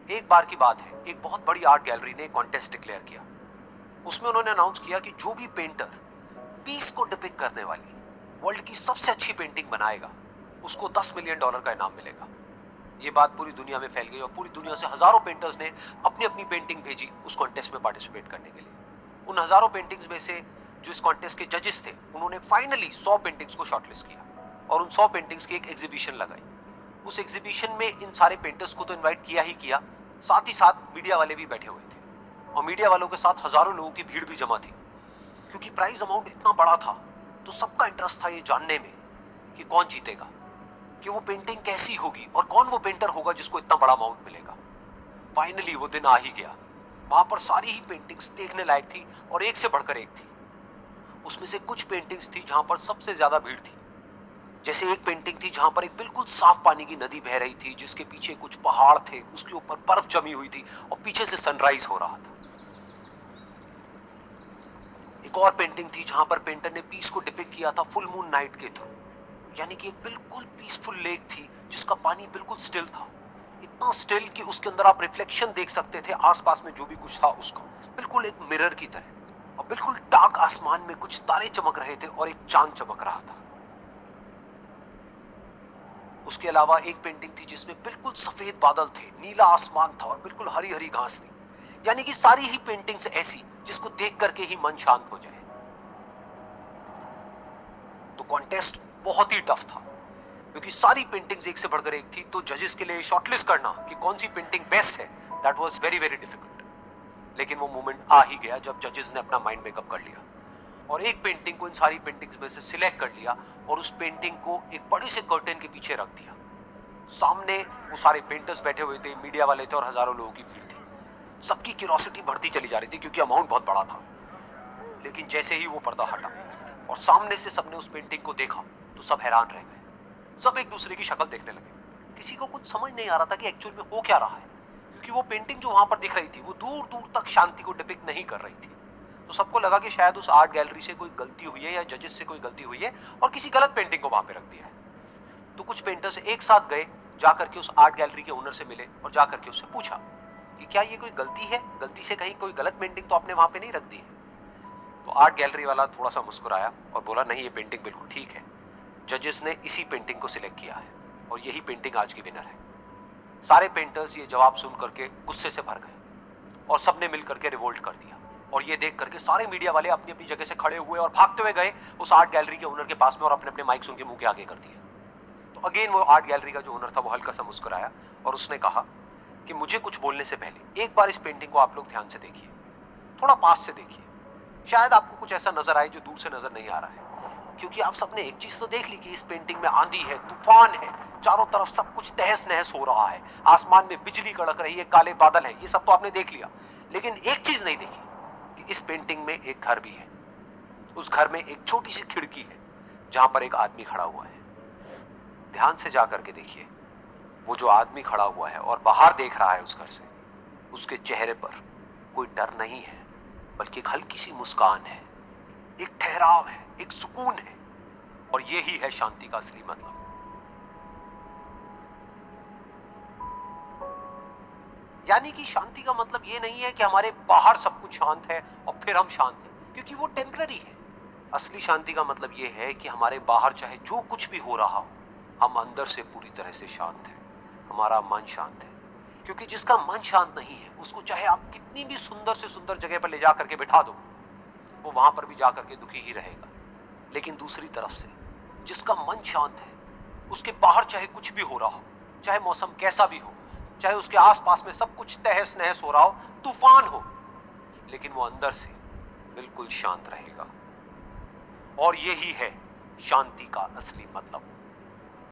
एक बार की बात है, एक बहुत बड़ी आर्ट गैलरी ने कॉन्टेस्ट डिक्लेयर किया। उसमें उन्होंने अनाउंस किया कि जो भी पेंटर पीस को डिपिक्ट करने वाली वर्ल्ड की सबसे अच्छी पेंटिंग बनाएगा, उसको $10 मिलियन का इनाम मिलेगा। ये बात पूरी दुनिया में फैल गई और पूरी दुनिया से हजारों पेंटर्स ने अपनी अपनी पेंटिंग भेजी उस कॉन्टेस्ट में पार्टिसिपेट करने के लिए। उन हजारों पेंटिंग्स में से जो इस कॉन्टेस्ट के जजेस थे, उन्होंने फाइनली 100 पेंटिंग्स को शॉर्टलिस्ट किया और उन 100 पेंटिंग्स की एक एग्जीबिशन लगाई। उस एग्जीबिशन में इन सारे पेंटर्स को तो इनवाइट किया ही किया, साथ ही साथ मीडिया वाले भी बैठे हुए थे और मीडिया वालों के साथ हजारों लोगों की भीड़ भी जमा थी। क्योंकि प्राइज अमाउंट इतना बड़ा था तो सबका इंटरेस्ट था ये जानने में कि कौन जीतेगा, कि वो पेंटिंग कैसी होगी और कौन वो पेंटर होगा जिसको इतना बड़ा अमाउंट मिलेगा। फाइनली वो दिन आ ही गया। वहां पर सारी ही पेंटिंग्स देखने लायक थी और एक से बढ़कर एक थी। उसमें से कुछ पेंटिंग्स थी जहां पर सबसे ज्यादा भीड़ थी। जैसे एक पेंटिंग थी जहां पर एक बिल्कुल साफ पानी की नदी बह रही थी, जिसके पीछे कुछ पहाड़ थे, उसके ऊपर बर्फ जमी हुई थी और पीछे से सनराइज हो रहा था। एक और पेंटिंग थी जहां पर पेंटर ने पीस को डिपिक्ट किया था फुल मून नाइट के थ्रू, यानी कि एक बिल्कुल पीसफुल लेक थी जिसका पानी बिल्कुल स्टिल था, इतना स्टिल कि उसके अंदर आप रिफ्लेक्शन देख सकते थे आसपास में जो भी कुछ था उसका, बिल्कुल एक मिरर की तरह। और बिल्कुल डार्क आसमान में कुछ तारे चमक रहे थे और एक चांद चमक रहा था। उसके अलावा एक पेंटिंग थी जिसमें बिल्कुल सफेद बादल थे, नीला आसमान था और बिल्कुल हरी हरी घास थी। यानी कि सारी ही पेंटिंग्स ऐसी जिसको देख करके ही मन शांत हो जाए। तो कॉन्टेस्ट बहुत ही टफ था क्योंकि सारी पेंटिंग्स एक से बढ़कर एक थी, तो जजेस के लिए शॉर्टलिस्ट करना कि कौन सी पेंटिंग बेस्ट है, that was very very difficult. लेकिन वो मोमेंट आ ही गया जब जजेस ने अपना माइंड मेकअप कर लिया और एक पेंटिंग को इन सारी पेंटिंग्स में से सिलेक्ट कर लिया और उस पेंटिंग को एक बड़े से कर्टेन के पीछे रख दिया। सामने वो सारे पेंटर्स बैठे हुए थे, मीडिया वाले थे और हजारों लोगों की भीड़ थी। सबकी क्यूरियोसिटी बढ़ती चली जा रही थी क्योंकि अमाउंट बहुत बड़ा था। लेकिन जैसे ही वो पर्दा हटा और सामने से सबने उस पेंटिंग को देखा तो सब हैरान रह गए। सब एक दूसरे की शक्ल देखने लगे। किसी को कुछ समझ नहीं आ रहा था कि एक्चुअल में हो क्या रहा है, क्योंकि वो पेंटिंग जो वहां पर दिख रही थी वो दूर दूर तक शांति को डिपिक्ट नहीं कर रही थी। तो सबको लगा कि शायद उस आर्ट गैलरी से कोई गलती हुई है या जजेस से कोई गलती हुई है और किसी गलत पेंटिंग को वहां पे रख दिया है। तो कुछ पेंटर्स एक साथ गए, जाकर के उस आर्ट गैलरी के ओनर से मिले और जाकर के उससे पूछा कि क्या ये कोई गलती है, गलती से कहीं कोई गलत पेंटिंग तो आपने वहां पे नहीं रख दी है। तो आर्ट गैलरी वाला थोड़ा सा मुस्कुराया और बोला, नहीं ये पेंटिंग बिल्कुल ठीक है, जजेस ने इसी पेंटिंग को सिलेक्ट किया है और यही पेंटिंग आज की विनर है। सारे पेंटर्स ये जवाब सुन करके गुस्से से भर गए और सबने मिल करके रिवोल्ट कर दिया। और ये देख करके सारे मीडिया वाले अपनी अपनी जगह से खड़े हुए और भागते हुए गए उस आर्ट गैलरी के ओनर के पास में और अपने अपने माइक्स उनके मुंह के आगे कर दिए। तो अगेन वो आर्ट गैलरी का जो ओनर था वो हल्का सा मुस्कुराया और उसने कहा कि मुझे कुछ बोलने से पहले एक बार इस पेंटिंग को आप लोग ध्यान से देखिए, थोड़ा पास से देखिए, शायद आपको कुछ ऐसा नजर आए जो दूर से नजर नहीं आ रहा है। क्योंकि आप सबने एक चीज तो देख ली कि इस पेंटिंग में आंधी है, तूफान है, चारों तरफ सब कुछ तहस नहस हो रहा है, आसमान में बिजली कड़क रही है, काले बादल है, ये सब तो आपने देख लिया। लेकिन एक चीज नहीं देखी कि इस पेंटिंग में एक घर भी है। उस घर में एक छोटी सी खिड़की है जहां पर एक आदमी खड़ा हुआ है। ध्यान से जाकर के देखिए, वो जो आदमी खड़ा हुआ है और बाहर देख रहा है उस घर से, उसके चेहरे पर कोई डर नहीं है बल्कि एक हल्की सी मुस्कान है, एक ठहराव है, एक सुकून है। और यही है शांति का असली मतलब। यानी कि शांति का मतलब ये नहीं है कि हमारे बाहर सब कुछ शांत है और फिर हम शांत हैं, क्योंकि वो टेम्पररी है। असली शांति का मतलब ये है कि हमारे बाहर चाहे जो कुछ भी हो रहा हो, हम अंदर से पूरी तरह से शांत हैं, हमारा मन शांत है। क्योंकि जिसका मन शांत नहीं है उसको चाहे आप कितनी भी सुंदर से सुंदर जगह पर ले जाकर के बिठा दो, वो वहां पर भी जाकर के दुखी ही रहेगा। लेकिन दूसरी तरफ से जिसका मन शांत है, उसके बाहर चाहे कुछ भी हो रहा हो, चाहे मौसम कैसा भी हो, चाहे उसके आसपास में सब कुछ तहस नहस हो रहा हो, तूफान हो, लेकिन वो अंदर से बिल्कुल शांत रहेगा। और यही है शांति का असली मतलब।